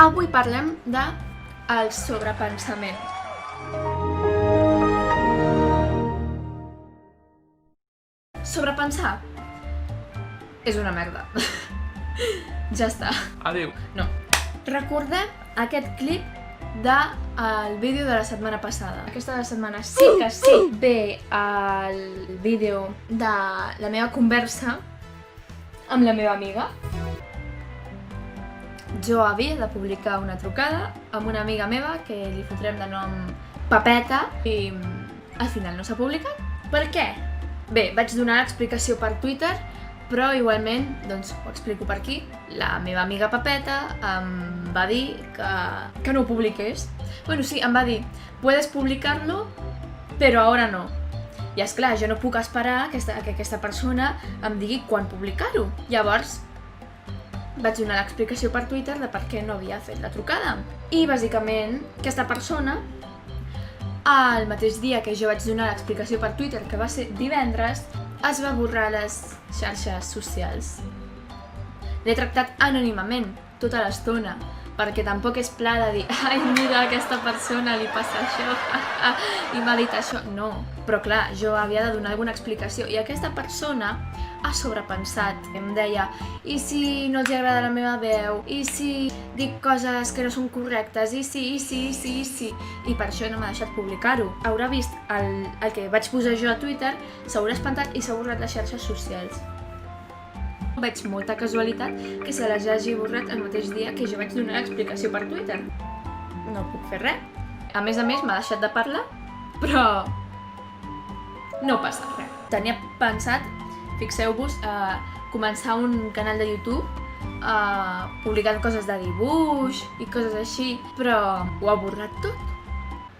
Avui parlem del sobrepensament. Sobrepensar és una merda. Ja està. Adéu. No. Recordem aquest clip del vídeo de la setmana passada. Aquesta setmana sí que sí ve el vídeo de la meva conversa amb la meva amiga. Jo havia de publicar una trucada amb una amiga meva que li fotrem de nom Pepeta i al final no s'ha publicat. Per què? Bé, vaig donar l'explicació per Twitter, però igualment, doncs, ho explico per aquí. La meva amiga Pepeta em va dir que no ho publiqués. Bueno, sí, em va dir, puedes publicarlo, però ara no. I esclar, jo no puc esperar que aquesta persona em digui quan publicar-ho. Llavors, vaig donar l'explicació per Twitter de per què no havia fet la trucada. I bàsicament, aquesta persona, el mateix dia que jo vaig donar l'explicació per Twitter, que va ser divendres, es va borrar les xarxes socials. L'he tractat anònimament tota l'estona, perquè tampoc és pla de dir ai, mira, a aquesta persona li passa això, i m'ha dit això. No, però clar, jo havia de donar alguna explicació i aquesta persona ha sobrepensat. Em deia, i si no els agrada la meva veu? I si dic coses que no són correctes? I si... I per això no m'ha deixat publicar-ho. Haurà vist el que vaig posar jo a Twitter, s'haurà espantat i s'ha borrat les xarxes socials. Veig molta casualitat que se les hagi borrat el mateix dia que jo vaig donar l'explicació per Twitter. No puc fer res. A més, m'ha deixat de parlar, però no passa res. Tenia pensat, fixeu-vos, començar un canal de YouTube publicant coses de dibuix i coses així, però ho ha borrat tot.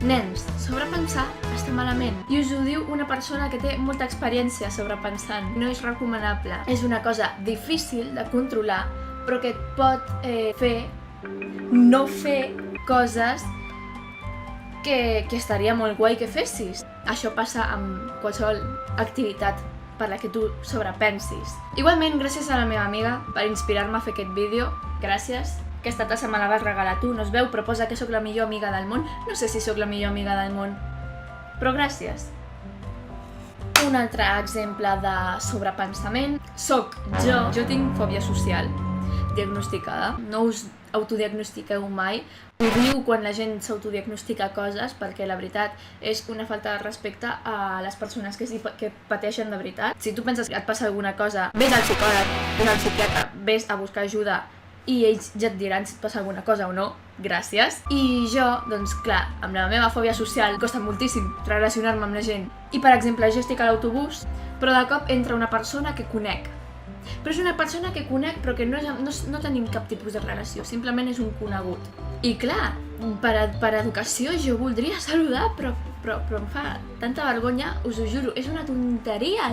Nens, sobrepensar està malament. I us ho diu una persona que té molta experiència sobrepensant. No és recomanable. És una cosa difícil de controlar, però que et pot fer no fer coses que estaria molt guai que fessis. Això passa amb qualsevol activitat per la que tu sobrepensis. Igualment, gràcies a la meva amiga per inspirar-me a fer aquest vídeo. Gràcies. Aquesta tassa me la vas regalar tu, no es veu, però posa que sóc la millor amiga del món. No sé si sóc la millor amiga del món, però gràcies. Un altre exemple de sobrepensament soc jo. Jo tinc fòbia social diagnosticada. No us autodiagnostiqueu mai. Odio quan la gent s'autodiagnostica coses perquè la veritat és una falta de respecte a les persones que pateixen de veritat. Si tu penses que et passa alguna cosa, vés al psicòleg, vés al psiquiatre, vés a buscar ajuda i ells ja et diran si et passa alguna cosa o no. Gràcies. I jo, doncs clar, amb la meva fòbia social costa moltíssim relacionar-me amb la gent. I per exemple, jo estic a l'autobús, però de cop entra una persona que conec. Però és una persona que conec però que no tenim cap tipus de relació, simplement és un conegut. I clar, per educació jo voldria saludar, però em fa tanta vergonya, us ho juro, és una tonteria.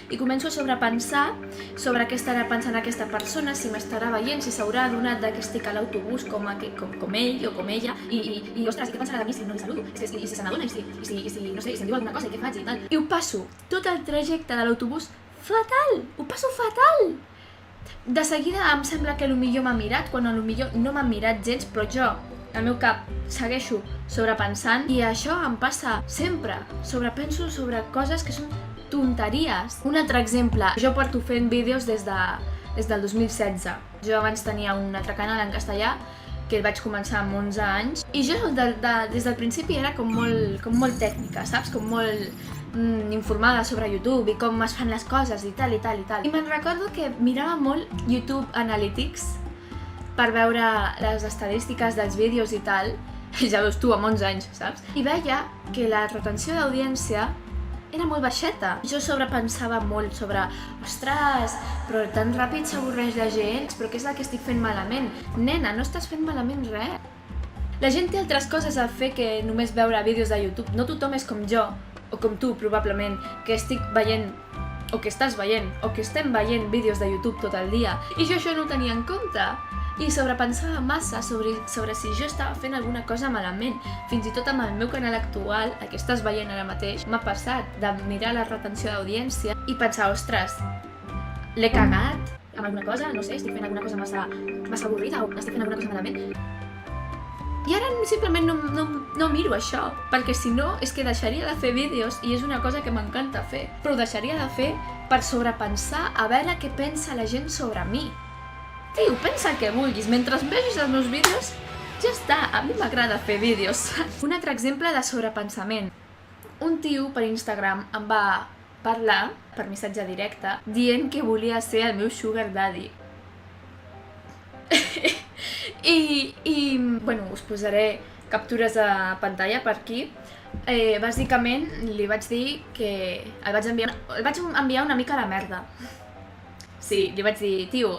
I començo a sobrepensar sobre què estarà pensant aquesta persona, si m'estarà veient, si s'haurà adonat que estic a l'autobús com ell o com ella, i ostres, què pensarà de mi si no li saludo? I si se n'adona, i si no sé, si em diu alguna cosa, i què faig i tal. I ho passo tot el trajecte de l'autobús fatal, ho passo fatal. De seguida em sembla que potser m'ha mirat, quan potser no m'ha mirat gens, però jo, al meu cap, segueixo sobrepensant i això em passa sempre. Sobrepenso sobre coses que són tonteries. Un altre exemple, jo porto fent vídeos des del 2016. Jo abans tenia un altre canal en castellà que el vaig començar amb 11 anys i jo des del principi era com molt tècnica, saps? Com molt informada sobre YouTube i com es fan les coses i tal. I me'n recordo que mirava molt YouTube Analytics per veure les estadístiques dels vídeos i tal, ja veus tu, amb 11 anys, saps? I veia que la retenció d'audiència era molt baixeta. Jo sobrepensava molt sobre, ostres, però tan ràpid s'avorreix la gent, però què és el que estic fent malament? Nena, no estàs fent malament res. La gent té altres coses a fer que només veure vídeos de YouTube. No tothom és com jo, o com tu, probablement, que estic veient, o que estàs veient, o que estem veient vídeos de YouTube tot el dia. I jo això no ho tenia en compte. I sobrepensava massa sobre si jo estava fent alguna cosa malament. Fins i tot amb el meu canal actual, el que estàs veient ara mateix, m'ha passat de mirar la retenció d'audiència i pensar, ostres, l'he cagat, amb alguna cosa, no sé, estic fent alguna cosa massa avorrida o estic fent alguna cosa malament. I ara simplement no miro això, perquè si no és que deixaria de fer vídeos i és una cosa que m'encanta fer, però ho deixaria de fer per sobrepensar a veure què pensa la gent sobre mi. Tio, pensa el que vulguis, mentre vegis els meus vídeos, ja està, a mi m'agrada fer vídeos. Un altre exemple de sobrepensament. Un tio per Instagram em va parlar, per missatge directe, dient que volia ser el meu sugar daddy. Bueno, us posaré captures de pantalla per aquí. Bàsicament li vaig dir que el vaig enviar una mica a la merda. Sí, li vaig dir, tio,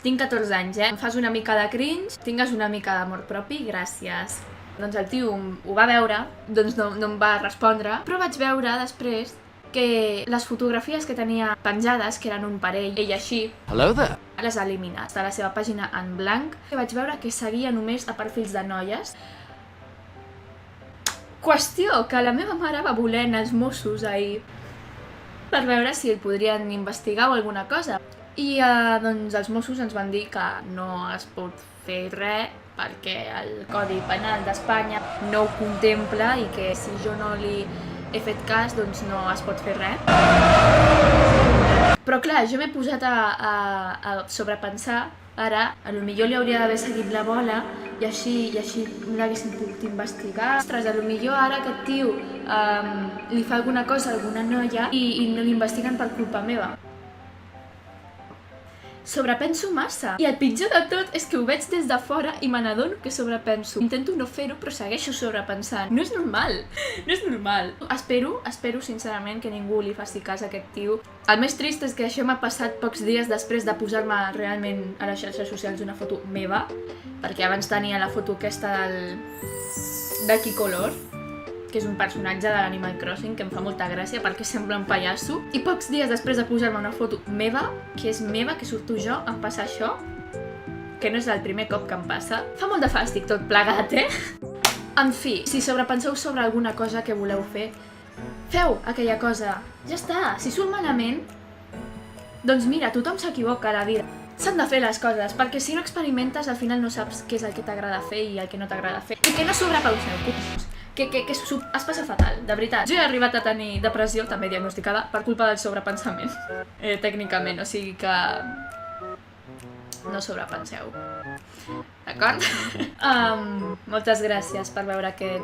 tinc 14 anys, em fas una mica de cringe, tingues una mica d'amor propi, gràcies. Doncs el tio ho va veure, doncs no em va respondre, però vaig veure després que les fotografies que tenia penjades, que eren un parell, ell així, les ha eliminat de la seva pàgina en blanc. Vaig veure que seguia només a perfils de noies. Qüestió que la meva mare va voler anar als Mossos ahir per veure si el podrien investigar o alguna cosa. I doncs els Mossos ens van dir que no es pot fer res perquè el Codi Penal d'Espanya no ho contempla i que si jo no li he fet cas, doncs no es pot fer res. Però clar, jo m'he posat a sobrepensar, ara, potser li hauria d'haver seguit la bola i així l'haguessin pogut investigar. Ostres, potser ara aquest tio li fa alguna cosa a alguna noia i no l'investiguen per culpa meva. Sobrepenso massa. I el pitjor de tot és que ho veig des de fora i me n'adono que sobrepenso. Intento no fer-ho, però segueixo sobrepensant. No és normal. No és normal. Espero sincerament que ningú li faci cas a aquest tio. El més trist és que això m'ha passat pocs dies després de posar-me realment a les xarxes socials una foto meva, perquè abans tenia la foto aquesta de Kikolor, que és un personatge de l'Animal Crossing que em fa molta gràcia perquè sembla un pallasso. I pocs dies després de posar-me una foto meva, que surto jo, em passa això, que no és el primer cop que em passa. Fa molt de fàstic tot plegat, En fi, si sobrepenseu sobre alguna cosa que voleu fer, feu aquella cosa. Ja està, si surt malament, doncs mira, tothom s'equivoca a la vida. S'han de fer les coses, perquè si no experimentes al final no saps què és el que t'agrada fer i el que no t'agrada fer. I que no sobrepenseu, que es passa fatal, de veritat. Jo he arribat a tenir depressió, també diagnosticada, per culpa del sobrepensament, tècnicament, o sigui que no sobrepenseu, d'acord? Moltes gràcies per veure aquest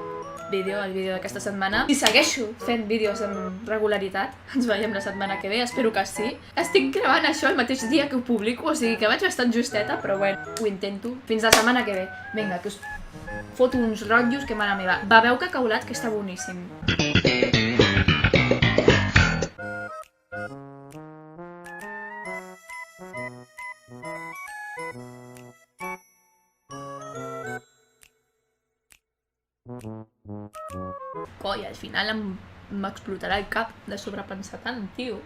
vídeo, el vídeo d'aquesta setmana. I segueixo fent vídeos amb regularitat, ens veiem la setmana que ve, espero que sí. Estic gravant això el mateix dia que ho publico, o sigui que vaig bastant justeta, però bueno, ho intento. Fins la setmana que ve. Vinga, que us foto uns rotllos que mare meva. Beveu cacaulat, que està boníssim. Coi, al final m'explotarà el cap de sobrepensar tant, tio.